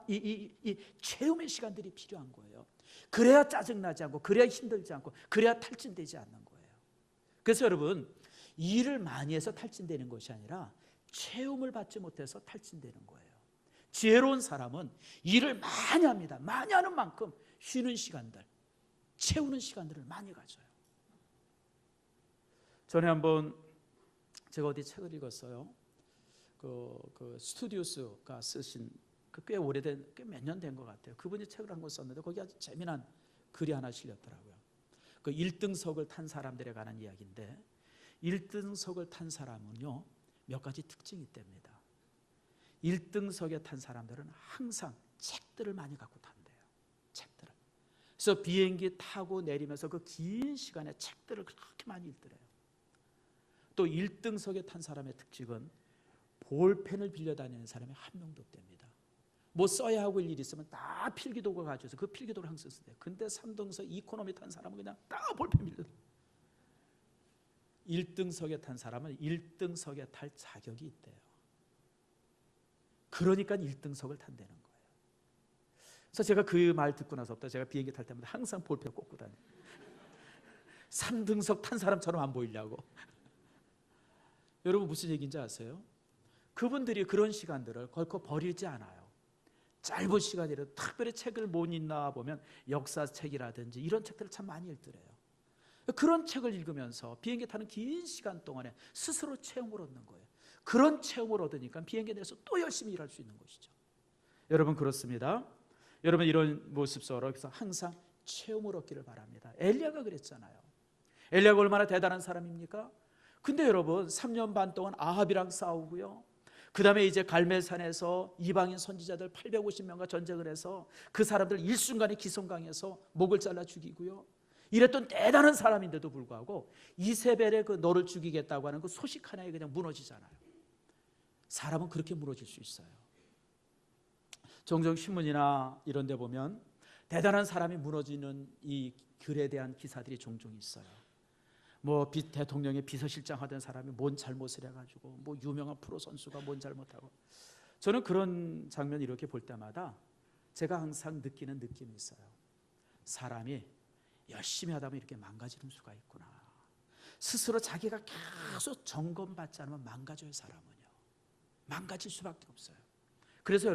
이 체험의 시간들이 필요한 거예요. 그래야 짜증나지 않고, 그래야 힘들지 않고, 그래야 탈진되지 않는 거예요. 그래서 여러분, 일을 많이 해서 탈진되는 것이 아니라 체험을 받지 못해서 탈진되는 거예요. 지혜로운 사람은 일을 많이 합니다. 많이 하는 만큼 쉬는 시간들, 채우는 시간들을 많이 가져요. 전에 한번 제가 어디 책을 읽었어요. 그 스튜디오스가 쓰신 꽤 오래된, 꽤 몇 년 된 것 같아요. 그분이 책을 한 권 썼는데 거기 아주 재미난 글이 하나 실렸더라고요. 그 1등석을 탄 사람들에 관한 이야기인데 1등석을 탄 사람은요 몇 가지 특징이 있답니다. 1등석에 탄 사람들은 항상 책들을 많이 갖고 탄대요. 책들을. 그래서 비행기 타고 내리면서 그 긴 시간에 책들을 그렇게 많이 읽더래요. 또 1등석에 탄 사람의 특징은 볼펜을 빌려 다니는 사람이 한 명도 없답니다. 뭐 써야 하고 일 있으면 다 필기도구 가져서 그 필기도구를 항상 쓰대요. 근데 3등석 이코노미 탄 사람은 그냥 다 볼펜 빌려. 1등석에 탄 사람은 1등석에 탈 자격이 있대요. 그러니까 1등석을 탄다는 거예요. 그래서 제가 그 말 듣고 나서부터 제가 비행기 탈 때마다 항상 볼펜 꽂고 다녀요. 3등석 탄 사람처럼 안 보이려고. 여러분 무슨 얘기인지 아세요? 그분들이 그런 시간들을 걸컥 버리지 않아요. 짧은 시간이라도 특별히 책을 못 읽나 보면 역사책이라든지 이런 책들을 참 많이 읽더래요. 그런 책을 읽으면서 비행기 타는 긴 시간 동안에 스스로 체험을 얻는 거예요. 그런 체험을 얻으니까 비행기에 내서 또 열심히 일할 수 있는 것이죠. 여러분 그렇습니다. 여러분 이런 모습 속에서 항상 체험을 얻기를 바랍니다. 엘리야가 그랬잖아요. 엘리야가 얼마나 대단한 사람입니까? 근데 여러분 3년 반 동안 아합이랑 싸우고요. 그 다음에 이제 갈멜산에서 이방인 선지자들 850명과 전쟁을 해서 그 사람들 일순간에 기성강에서 목을 잘라 죽이고요. 이랬던 대단한 사람인데도 불구하고 이세벨의 그 너를 죽이겠다고 하는 그 소식 하나에 그냥 무너지잖아요. 사람은 그렇게 무너질 수 있어요. 종종 신문이나 이런 데 보면 대단한 사람이 무너지는 이 글에 대한 기사들이 종종 있어요. 뭐 대통령의 비서실장 하던 사람이 뭔 잘못을 해가지고 뭐 유명한 프로 선수가 뭔 잘못하고. 저는 그런 장면 이렇게 볼 때마다 제가 항상 느끼는 느낌이 있어요. 사람이 열심히 하다 보면 이렇게 망가지는 수가 있구나. 스스로 자기가 계속 점검받지 않으면 망가져요. 사람은요 망가질 수밖에 없어요. 그래서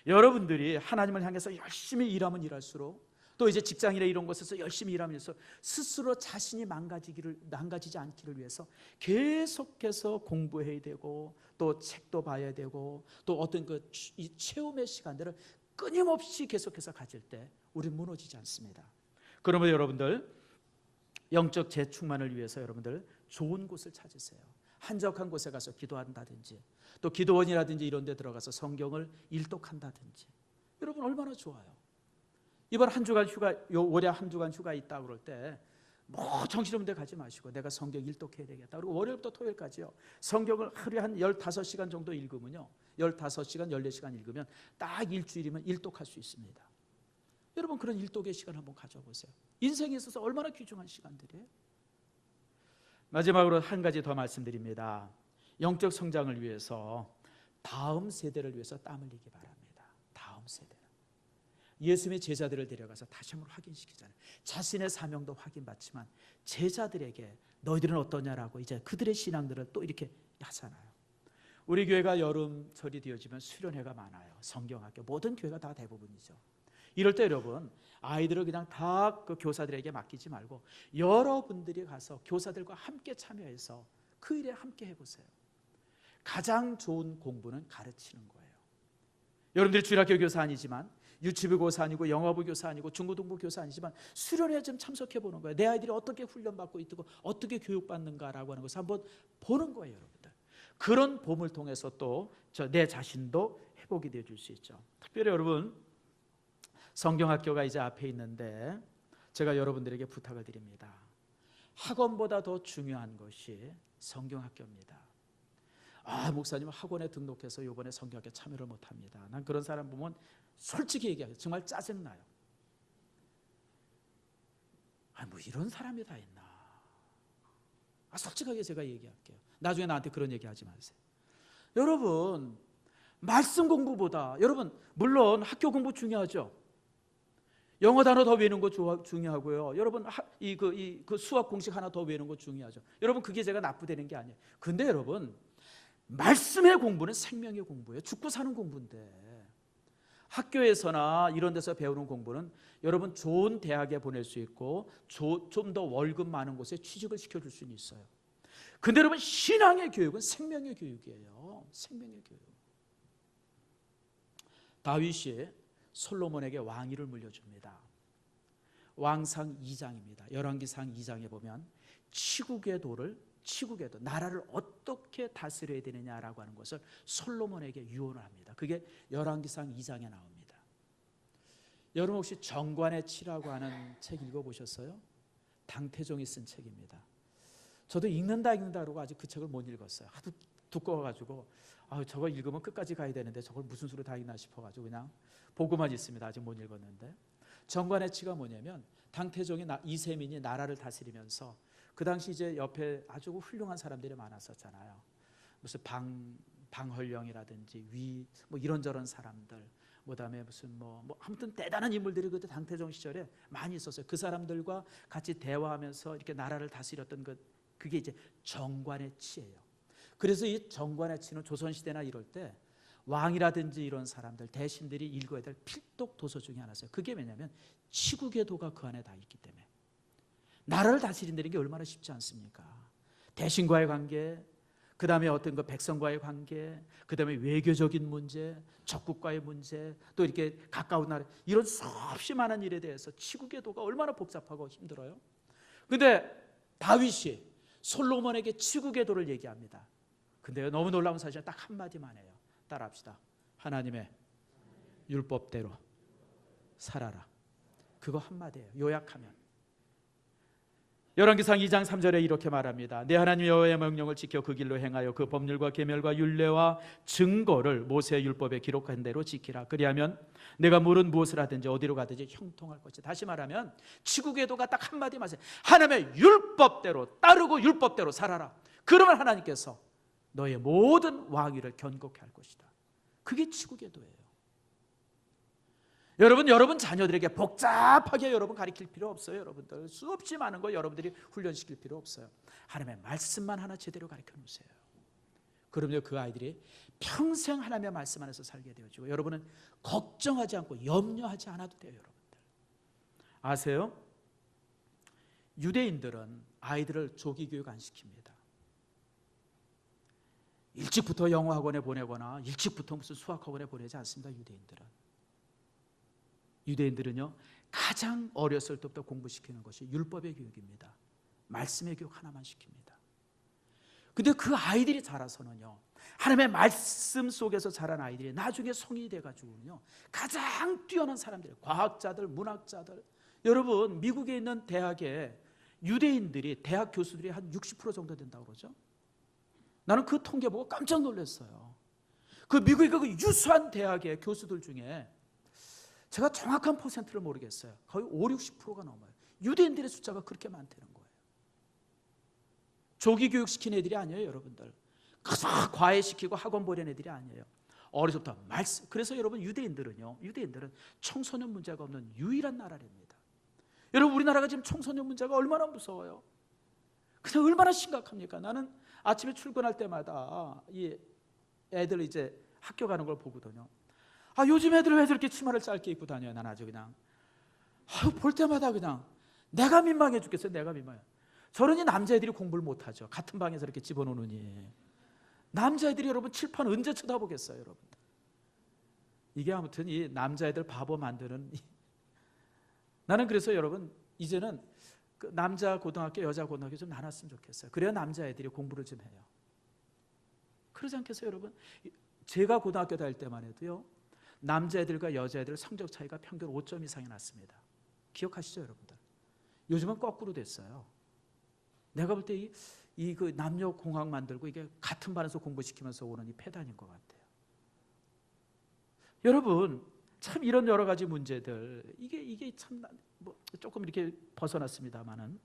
여러분들이 하나님을 향해서 열심히 일하면 일할수록 또 이제 직장이나 이런 곳에서 열심히 일하면서 스스로 자신이 망가지지 않기를 위해서 계속해서 공부해야 되고 또 책도 봐야 되고 또 어떤 이 체험의 시간들을 끊임없이 계속해서 가질 때 우리는 무너지지 않습니다. 그러면 여러분들 영적 재충만을 위해서 여러분들 좋은 곳을 찾으세요. 한적한 곳에 가서 기도한다든지 또 기도원이라든지 이런 데 들어가서 성경을 일독한다든지. 여러분 얼마나 좋아요. 이번 한 주간 휴가, 올해 한 주간 휴가 있다 그럴 때 뭐 정신없는 데 가지 마시고 내가 성경 일독해야 되겠다. 그리고 월요일부터 토요일까지요. 성경을 하루에 한 15시간 정도 읽으면요. 15시간, 14시간 읽으면 딱 일주일이면 일독할 수 있습니다. 여러분 그런 일독의 시간 한번 가져보세요. 인생에 있어서 얼마나 귀중한 시간들이에요. 마지막으로 한 가지 더 말씀드립니다. 영적 성장을 위해서 다음 세대를 위해서 땀 흘리기 바랍니다. 다음 세대. 예수님의 제자들을 데려가서 다시 한번 확인시키잖아요. 자신의 사명도 확인받지만 제자들에게 너희들은 어떠냐라고 이제 그들의 신앙들을 또 이렇게 하잖아요. 우리 교회가 여름철이 되어지면 수련회가 많아요. 성경학교 모든 교회가 다 대부분이죠. 이럴 때 여러분 아이들을 그냥 다 그 교사들에게 맡기지 말고 여러분들이 가서 교사들과 함께 참여해서 그 일에 함께 해보세요. 가장 좋은 공부는 가르치는 거예요. 여러분들이 주일학교 교사 아니지만 유치부 교사 아니고 영어부 교사 아니고 중고등부 교사 아니지만 수련회에 좀 참석해 보는 거예요. 내 아이들이 어떻게 훈련받고 있고 어떻게 교육받는가라고 하는 것을 한번 보는 거예요. 여러분들 그런 봄을 통해서 또 내 자신도 회복이 되어줄 수 있죠. 특별히 여러분 성경학교가 이제 앞에 있는데 제가 여러분들에게 부탁을 드립니다. 학원보다 더 중요한 것이 성경학교입니다. 목사님 학원에 등록해서 이번에 성경학교 참여를 못합니다. 난 그런 사람 보면 솔직히 얘기해요. 정말 짜증나요. 뭐 이런 사람이 다 있나. 솔직하게 제가 얘기할게요. 나중에 나한테 그런 얘기하지 마세요. 여러분 말씀 공부보다 여러분 물론 학교 공부 중요하죠. 영어 단어 더 외우는 거 중요하고요. 여러분 그 수학 공식 하나 더 외우는 거 중요하죠. 여러분 그게 제가 나쁘다는 게 아니에요. 근데 여러분 말씀의 공부는 생명의 공부예요. 죽고 사는 공부인데 학교에서나 이런 데서 배우는 공부는 여러분 좋은 대학에 보낼 수 있고 좀 더 월급 많은 곳에 취직을 시켜줄 수는 있어요. 근데 여러분, 신앙의 교육은 생명의 교육이에요. 생명의 교육. 다윗이 솔로몬에게 왕위를 물려줍니다. 왕상 2장입니다. 열왕기상 2장에 보면 치국의 도를, 나라를 어떻게 다스려야 되느냐라고 하는 것을 솔로몬에게 유언을 합니다. 그게 열왕기상 2장에 나옵니다. 여러분 혹시 정관의 치라고 하는 책 읽어보셨어요? 당태종이 쓴 책입니다. 저도 읽는다 그러고 아직 그 책을 못 읽었어요. 하도 두꺼워가지고 저거 읽으면 끝까지 가야 되는데 저걸 무슨 수로 다 읽나 싶어가지고 그냥 보고만 있습니다. 아직 못 읽었는데, 정관의 치가 뭐냐면 당태종이 이세민이 나라를 다스리면서 그 당시 이제 옆에 아주 훌륭한 사람들이 많았었잖아요. 무슨 방헐령이라든지 뭐 이런저런 사람들, 그다음에 무슨 뭐 아무튼 대단한 인물들이 그때 당태종 시절에 많이 있었어요. 그 사람들과 같이 대화하면서 이렇게 나라를 다스렸던 그게 이제 정관의 치예요. 그래서 이 정관의 치는 조선시대나 이럴 때 왕이라든지 이런 사람들, 대신들이 읽어야 될 필독 도서 중에 하나였어요. 그게 뭐냐면 치국의 도가 그 안에 다 있기 때문에 나라를 다스린다는 게 얼마나 쉽지 않습니까? 대신과의 관계, 그 다음에 어떤 백성과의 관계, 그 다음에 외교적인 문제, 적국과의 문제, 또 이렇게 가까운 나라, 이런 수없이 많은 일에 대해서 치국의 도가 얼마나 복잡하고 힘들어요. 근데 다윗이 솔로몬에게 치국의 도를 얘기합니다. 근데 너무 놀라운 사실은 딱 한마디만 해요. 따라합시다. 하나님의 율법대로 살아라. 그거 한마디예요. 요약하면 열왕기상 2장 3절에 이렇게 말합니다. 내 하나님 여호와의 명령을 지켜 그 길로 행하여 그 법률과 계명과 율례와 증거를 모세의 율법에 기록한 대로 지키라. 그리하면 내가 물은 무엇을 하든지 어디로 가든지 형통할 것이다. 다시 말하면 치국의 도가 딱 한마디 말씀, 하나님의 율법대로 따르고 율법대로 살아라. 그러면 하나님께서 너의 모든 왕위를 견고케 할 것이다. 그게 치국의 도예요. 여러분 자녀들에게 복잡하게 여러분 가르칠 필요 없어요. 여러분들 수없이 많은 거 여러분들이 훈련시킬 필요 없어요. 하나님의 말씀만 하나 제대로 가르쳐 놓으세요. 그러면 그 아이들이 평생 하나님의 말씀 안에서 살게 되어지고 여러분은 걱정하지 않고 염려하지 않아도 돼요. 여러분들 아세요? 유대인들은 아이들을 조기 교육 안 시킵니다. 일찍부터 영어 학원에 보내거나 일찍부터 무슨 수학 학원에 보내지 않습니다. 유대인들은요 가장 어렸을 때부터 공부시키는 것이 율법의 교육입니다. 말씀의 교육 하나만 시킵니다. 근데 그 아이들이 자라서는요, 하나님의 말씀 속에서 자란 아이들이 나중에 성인이 돼가지고는요 가장 뛰어난 사람들, 과학자들, 문학자들. 여러분 미국에 있는 대학에 유대인들이 대학 교수들이 한 60% 정도 된다고 그러죠. 나는 그 통계 보고 깜짝 놀랐어요. 그 미국의 그 유수한 대학의 교수들 중에 제가 정확한 퍼센트를 모르겠어요. 거의 50-60%가 넘어요. 유대인들의 숫자가 그렇게 많다는 거예요. 조기 교육시킨 애들이 아니에요. 여러분들 그저 과외시키고 학원 보낸 애들이 아니에요. 어려서부터 말씀. 그래서 여러분 유대인들은 청소년 문제가 없는 유일한 나라랍니다. 여러분 우리나라가 지금 청소년 문제가 얼마나 무서워요. 그냥 얼마나 심각합니까? 나는 아침에 출근할 때마다 이 애들 이제 학교 가는 걸 보거든요. 요즘 애들 왜 저렇게 치마를 짧게 입고 다녀요? 난 아주 그냥 볼 때마다 그냥 내가 민망해 죽겠어요. 내가 민망해. 저러니 남자애들이 공부를 못하죠. 같은 방에서 이렇게 집어넣으니 남자애들이 여러분 칠판 언제 쳐다보겠어요? 여러분 이게 아무튼 이 남자애들 바보 만드는 나는 그래서 여러분 이제는 그 남자 고등학교 여자 고등학교 좀 나눴으면 좋겠어요. 그래야 남자애들이 공부를 좀 해요. 그러지 않겠어요? 여러분 제가 고등학교 다닐 때만 해도요 남자애들과 여자애들 성적 차이가 평균 5점 이상이 났습니다. 기억하시죠 여러분들? 요즘은 거꾸로 됐어요. 내가 볼 때 이 그 남녀 공학 만들고 이게 같은 반에서 공부시키면서 오는 이 폐단인 것 같아요. 여러분 참 이런 여러 가지 문제들 이게 참 뭐 조금 이렇게 벗어났습니다만은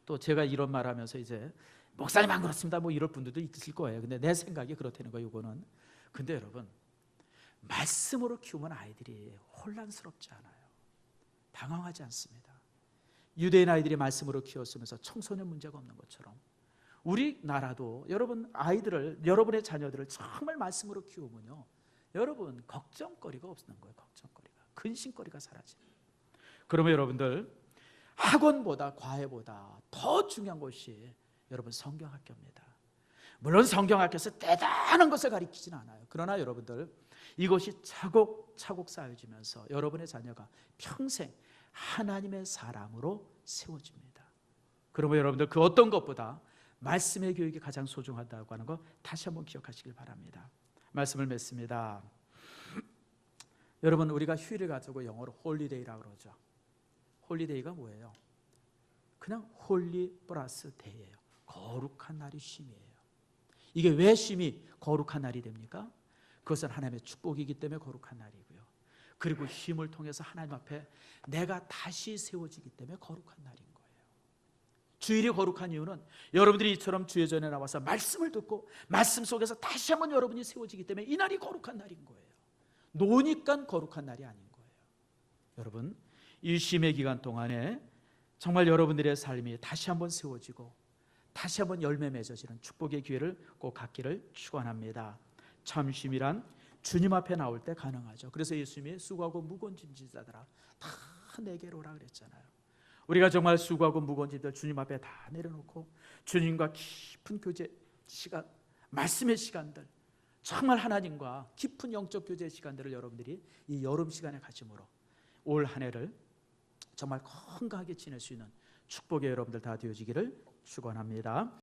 또 제가 이런 말하면서 이제 목사님 안 그렇습니다 뭐 이럴 분들도 있을 거예요. 근데 내 생각이 그렇다는 거예요. 이거는 근데 여러분 말씀으로 키우면 아이들이 혼란스럽지 않아요. 당황하지 않습니다. 유대인 아이들이 말씀으로 키웠으면서 청소년 문제가 없는 것처럼 우리나라도 여러분 아이들을 여러분의 자녀들을 정말 말씀으로 키우면요 여러분 걱정거리가 없는 거예요. 걱정거리가 근심거리가 사라지는. 그러면 여러분들 학원보다 과외보다 더 중요한 것이 여러분 성경학교입니다. 물론 성경학교에서 대단한 것을 가르치지는 않아요. 그러나 여러분들 이것이 차곡차곡 쌓여지면서 여러분의 자녀가 평생 하나님의 사람으로 세워집니다. 그러면 여러분들 그 어떤 것보다 말씀의 교육이 가장 소중하다고 하는 거 다시 한번 기억하시길 바랍니다. 말씀을 맺습니다. 여러분 우리가 휴일을 가지고 영어로 홀리데이라고 그러죠. 홀리데이가 뭐예요? 그냥 홀리 플러스 데이예요. 거룩한 날이 쉼이에요. 이게 왜 쉼이 거룩한 날이 됩니까? 그것은 하나님의 축복이기 때문에 거룩한 날이고요. 그리고 쉼을 통해서 하나님 앞에 내가 다시 세워지기 때문에 거룩한 날인 거예요. 주일이 거룩한 이유는 여러분들이 이처럼 주의 전에 나와서 말씀을 듣고 말씀 속에서 다시 한번 여러분이 세워지기 때문에 이 날이 거룩한 날인 거예요. 노니까 거룩한 날이 아닌 거예요. 여러분 이 쉼의 기간 동안에 정말 여러분들의 삶이 다시 한번 세워지고 다시 한번 열매 맺어지는 축복의 기회를 꼭 갖기를 축원합니다. 참 쉼이란 주님 앞에 나올 때 가능하죠. 그래서 예수님이 수고하고 무거운 짐진 자들아 다 내게로 오라 그랬잖아요. 우리가 정말 수고하고 무거운 짐들 주님 앞에 다 내려놓고 주님과 깊은 교제 시간, 말씀의 시간들, 정말 하나님과 깊은 영적 교제 시간들을 여러분들이 이 여름 시간에 가짐으로 올 한 해를 정말 건강하게 지낼 수 있는 축복의 여러분들 다 되어지기를 축원합니다.